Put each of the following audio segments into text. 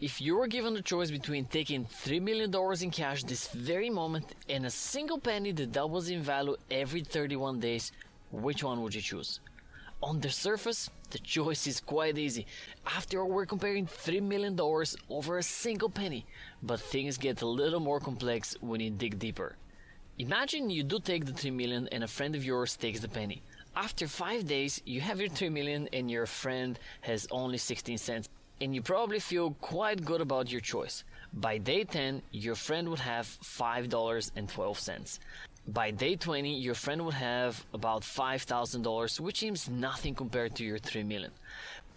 If you were given the choice between taking $3 million in cash this very moment and a single penny that doubles in value every 31 days, which one would you choose? On the surface, the choice is quite easy. After all, we're comparing $3 million over a single penny, but things get a little more complex when you dig deeper. Imagine you do take the $3 million and a friend of yours takes the penny. After 5 days, you have your $3 million and your friend has only 16 cents. And you probably feel quite good about your choice. By day 10, your friend would have $5.12. By day 20, your friend would have about $5,000, which seems nothing compared to your $3 million.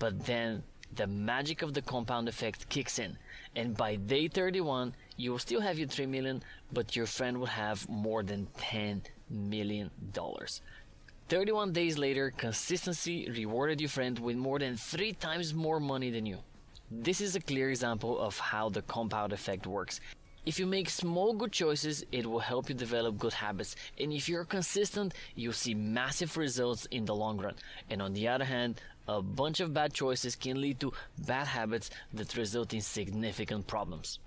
But then the magic of the compound effect kicks in, and by day 31, you will still have your $3 million, but your friend will have more than $10 million. 31 days later, consistency rewarded your friend with more than 3 times more money than you. This is a clear example of how the compound effect works. If you make small good choices, it will help you develop good habits, and if you're consistent, you'll see massive results in the long run. And on the other hand, a bunch of bad choices can lead to bad habits that result in significant problems.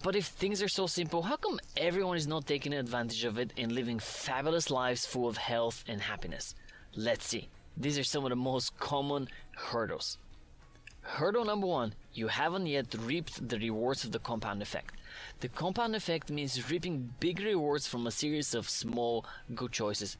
But if things are so simple, how come everyone is not taking advantage of it and living fabulous lives full of health and happiness? Let's see. These are some of the most common hurdles. Hurdle number 1, you haven't yet reaped the rewards of the compound effect. The compound effect means reaping big rewards from a series of small, good choices.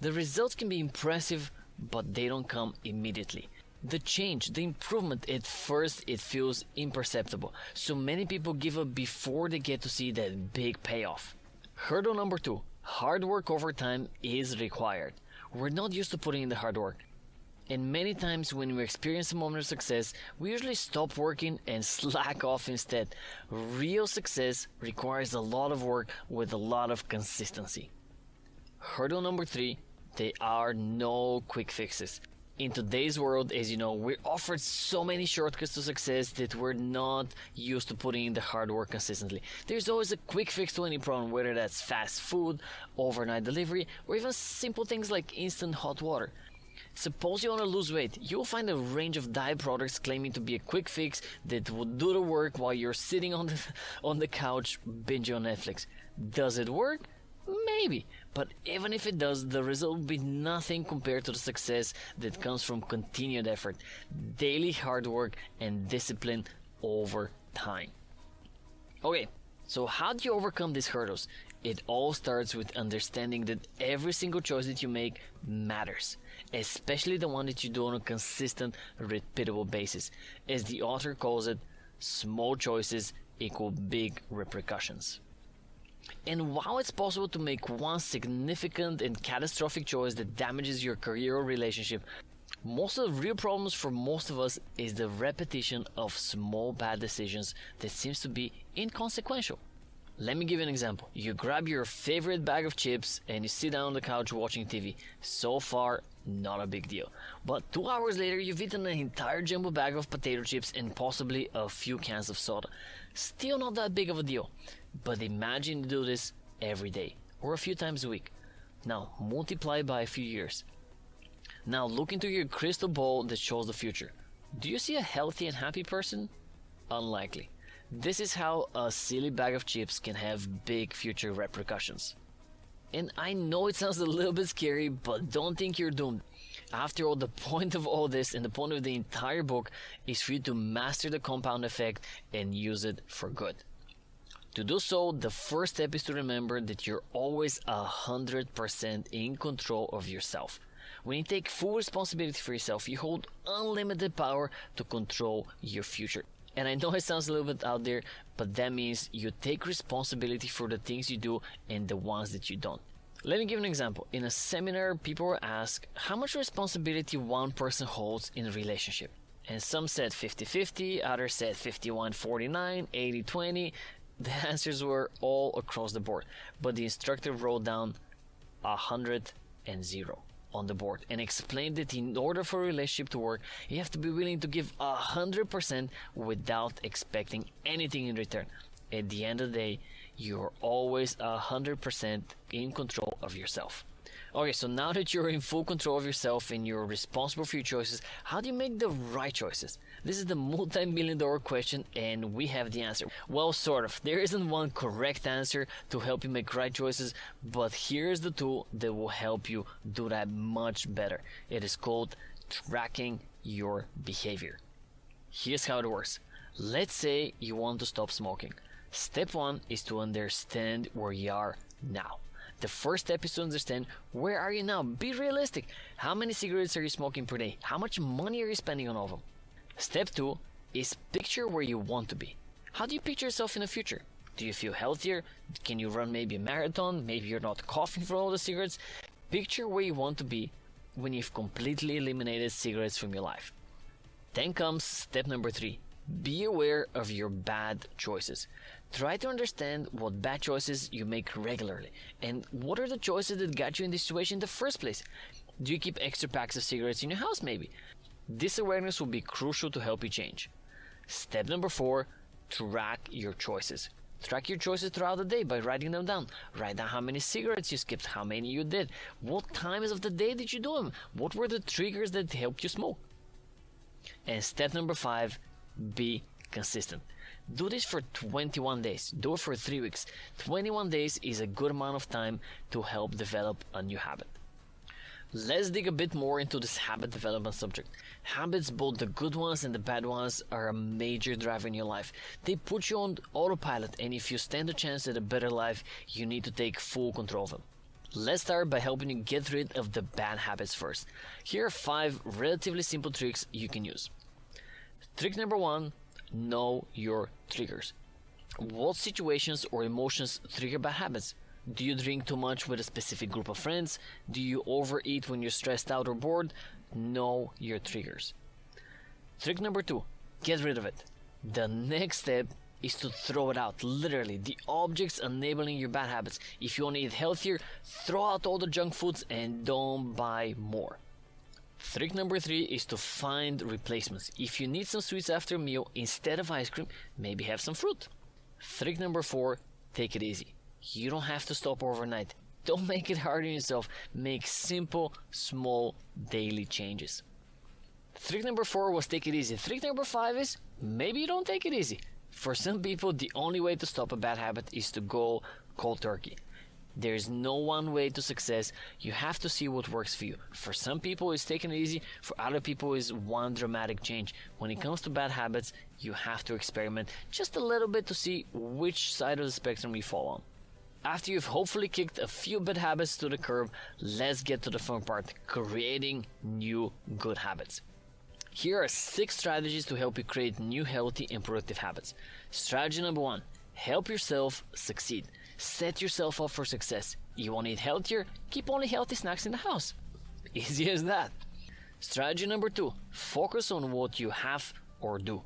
The results can be impressive, but they don't come immediately. The change, the improvement, at first it feels imperceptible, so many people give up before they get to see that big payoff. Hurdle number 2, hard work over time is required. We're not used to putting in the hard work. And many times when we experience a moment of success, we usually stop working and slack off instead. Real success requires a lot of work with a lot of consistency. Hurdle number 3, there are no quick fixes. In today's world, as you know, we're offered so many shortcuts to success that we're not used to putting in the hard work consistently. There's always a quick fix to any problem, whether that's fast food, overnight delivery, or even simple things like instant hot water. Suppose you want to lose weight, you'll find a range of diet products claiming to be a quick fix that will do the work while you're sitting on the couch binging on Netflix. Does it work? Maybe, but even if it does, the result will be nothing compared to the success that comes from continued effort, daily hard work, and discipline over time. Okay, so how do you overcome these hurdles? It all starts with understanding that every single choice that you make matters, especially the one that you do on a consistent, repeatable basis. As the author calls it, small choices equal big repercussions. And while it's possible to make one significant and catastrophic choice that damages your career or relationship, most of the real problems for most of us is the repetition of small bad decisions that seems to be inconsequential. Let me give you an example. You grab your favorite bag of chips and you sit down on the couch watching TV. So far, not a big deal. But 2 hours later, you've eaten an entire jumbo bag of potato chips and possibly a few cans of soda. Still not that big of a deal. But imagine you do this every day or a few times a week. Now, multiply by a few years. Now, look into your crystal ball that shows the future. Do you see a healthy and happy person? Unlikely. This is how a silly bag of chips can have big future repercussions. And I know it sounds a little bit scary, but don't think you're doomed. After all, the point of all this and the point of the entire book is for you to master the compound effect and use it for good. To do so, the first step is to remember that you're always 100% in control of yourself. When you take full responsibility for yourself, you hold unlimited power to control your future. And I know it sounds a little bit out there, but that means you take responsibility for the things you do and the ones that you don't. Let me give an example. In a seminar, people were asked how much responsibility one person holds in a relationship. And some said 50-50, others said 51-49, 80-20. The answers were all across the board. But the instructor wrote down 100 and 0 on the board and explained that in order for a relationship to work, you have to be willing to give 100% without expecting anything in return. At the end of the day, you're always 100% in control of yourself. Okay, so now that you're in full control of yourself and you're responsible for your choices, how do you make the right choices? This is the multi-million-dollar question, and we have the answer. Well, sort of. There isn't one correct answer to help you make right choices, but here's the tool that will help you do that much better. It is called tracking your behavior. Here's how it works. Let's say you want to stop smoking. Step 1 is to understand where you are now. The first step is to understand where are you now. Be realistic. How many cigarettes are you smoking per day? How much money are you spending on all of them? Step 2 is picture where you want to be. How do you picture yourself in the future? Do you feel healthier? Can you run maybe a marathon? Maybe you're not coughing for all the cigarettes. Picture where you want to be when you've completely eliminated cigarettes from your life. Then comes step number 3. Be aware of your bad choices. Try to understand what bad choices you make regularly and what are the choices that got you in this situation in the first place. Do you keep extra packs of cigarettes in your house maybe? This awareness will be crucial to help you change. Step number 4, track your choices. Track your choices throughout the day by writing them down. Write down how many cigarettes you skipped, how many you did, what times of the day did you do them, what were the triggers that helped you smoke. And step number 5, be consistent. Do this for 21 days. Do it for 3 weeks. 21 days is a good amount of time to help develop a new habit. Let's dig a bit more into this habit development subject. Habits, both the good ones and the bad ones, are a major driver in your life. They put you on autopilot, and if you stand a chance at a better life, you need to take full control of them. Let's start by helping you get rid of the bad habits first. Here are 5 relatively simple tricks you can use. Trick number 1, know your triggers. What situations or emotions trigger bad habits? Do you drink too much with a specific group of friends? Do you overeat when you're stressed out or bored? Know your triggers. Trick number 2, get rid of it. The next step is to throw it out, literally, the objects enabling your bad habits. If you want to eat healthier, throw out all the junk foods and don't buy more. Trick number 3 is to find replacements. If you need some sweets after a meal, instead of ice cream, maybe have some fruit. Trick number 4, take it easy. You don't have to stop overnight. Don't make it hard on yourself. Make simple, small, daily changes. Trick number 4 was take it easy. Trick number 5 is maybe you don't take it easy. For some people, the only way to stop a bad habit is to go cold turkey. There's no one way to success. You have to see what works for you. For some people, it's taking it easy. For other people, it's one dramatic change. When it comes to bad habits, you have to experiment just a little bit to see which side of the spectrum you fall on. After you've hopefully kicked a few bad habits to the curb, let's get to the fun part, creating new good habits. Here are 6 strategies to help you create new healthy and productive habits. Strategy number 1, help yourself succeed. Set yourself up for success. You want to eat healthier? Keep only healthy snacks in the house. Easy as that. Strategy number 2, focus on what you have or do.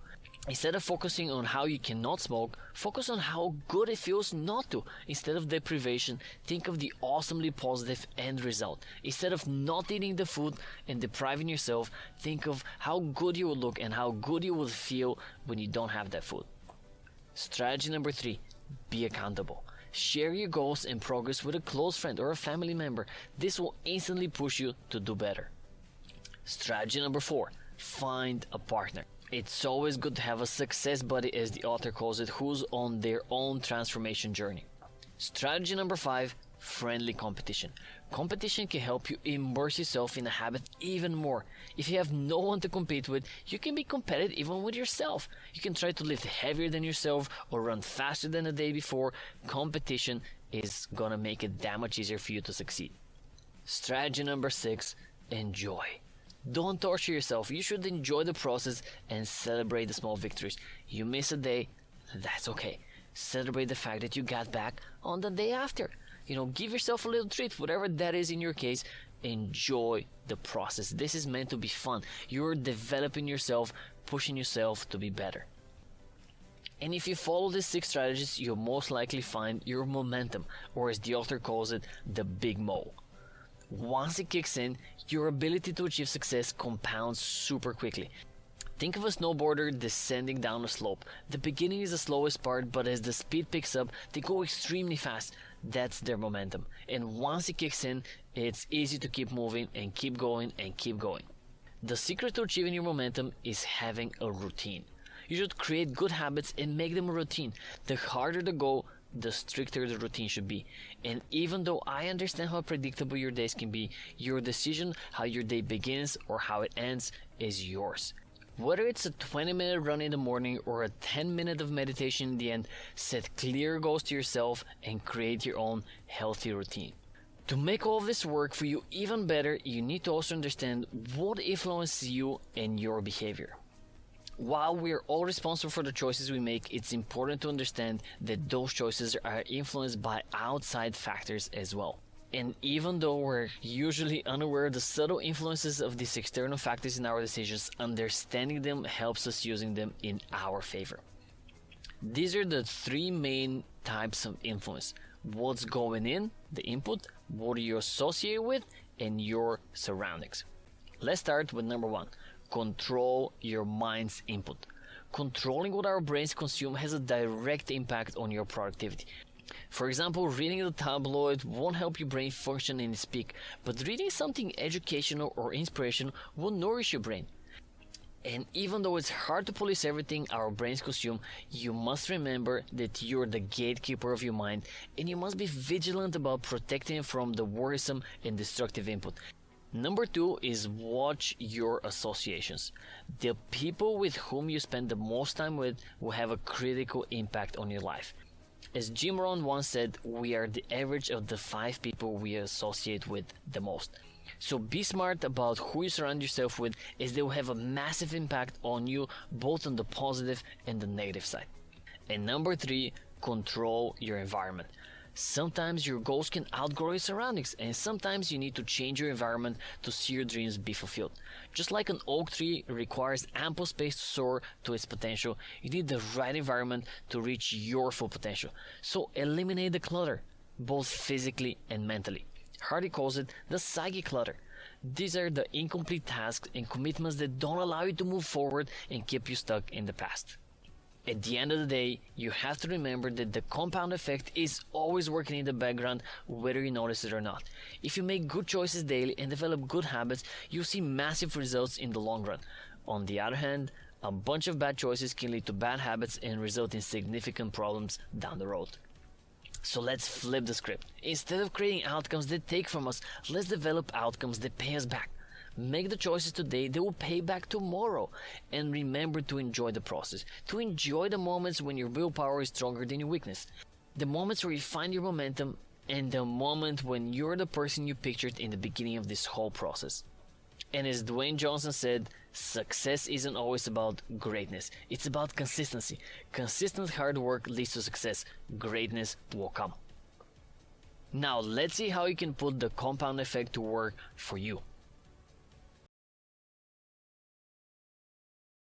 Instead of focusing on how you cannot smoke, focus on how good it feels not to. Instead of deprivation, think of the awesomely positive end result. Instead of not eating the food and depriving yourself, think of how good you will look and how good you will feel when you don't have that food. Strategy number 3, be accountable. Share your goals and progress with a close friend or a family member. This will instantly push you to do better. Strategy number 4, find a partner. It's always good to have a success buddy, as the author calls it, who's on their own transformation journey. Strategy number 5, friendly competition. Competition can help you immerse yourself in a habit even more. If you have no one to compete with, you can be competitive even with yourself. You can try to lift heavier than yourself or run faster than the day before. Competition is gonna make it that much easier for you to succeed. Strategy number 6, enjoy. Don't torture yourself. You should enjoy the process and celebrate the small victories. You miss a day, that's okay. Celebrate the fact that you got back on the day after. Give yourself a little treat, whatever that is in your case. Enjoy the process. This is meant to be fun. You're developing yourself, pushing yourself to be better. And if you follow these 6 strategies, you'll most likely find your momentum, or as the author calls it, the big mo. Once it kicks in, your ability to achieve success compounds super quickly. Think of a snowboarder descending down a slope. The beginning is the slowest part, but as the speed picks up, they go extremely fast. That's their momentum. And once it kicks in, it's easy to keep moving and keep going and keep going. The secret to achieving your momentum is having a routine. You should create good habits and make them a routine. The harder the goal, the stricter the routine should be. And even though I understand how predictable your days can be, your decision how your day begins or how it ends is yours. Whether it's a 20-minute run in the morning or a 10-minute of meditation in the end, set clear goals to yourself and create your own healthy routine. To make all of this work for you even better, you need to also understand what influences you and your behavior. While we are all responsible for the choices we make, it's important to understand that those choices are influenced by outside factors as well. And even though we're usually unaware of the subtle influences of these external factors in our decisions, understanding them helps us using them in our favor. These are the three main types of influence: what's going in, the input, what you associate with, and your surroundings. Let's start with number one. Control your mind's input. Controlling what our brains consume has a direct impact on your productivity. For example, reading the tabloid won't help your brain function in its peak, but reading something educational or inspirational will nourish your brain. And even though it's hard to police everything our brains consume, you must remember that you're the gatekeeper of your mind, and you must be vigilant about protecting it from the worrisome and destructive input. Number two is watch your associations. The people with whom you spend the most time with will have a critical impact on your life. As Jim Rohn once said, we are the average of the 5 people we associate with the most. So be smart about who you surround yourself with, as they will have a massive impact on you, both on the positive and the negative side. And number 3, control your environment. Sometimes your goals can outgrow your surroundings, and sometimes you need to change your environment to see your dreams be fulfilled. Just like an oak tree requires ample space to soar to its potential, you need the right environment to reach your full potential. So eliminate the clutter, both physically and mentally. Hardy calls it the psychic clutter. These are the incomplete tasks and commitments that don't allow you to move forward and keep you stuck in the past. At the end of the day, you have to remember that the compound effect is always working in the background, whether you notice it or not. If you make good choices daily and develop good habits, you'll see massive results in the long run. On the other hand, a bunch of bad choices can lead to bad habits and result in significant problems down the road. So let's flip the script. Instead of creating outcomes that take from us, let's develop outcomes that pay us back. Make the choices today that will pay back tomorrow. And remember to enjoy the process. To enjoy the moments when your willpower is stronger than your weakness. The moments where you find your momentum, and the moment when you're the person you pictured in the beginning of this whole process. And as Dwayne Johnson said, success isn't always about greatness. It's about consistency. Consistent hard work leads to success. Greatness will come. Now let's see how you can put the compound effect to work for you.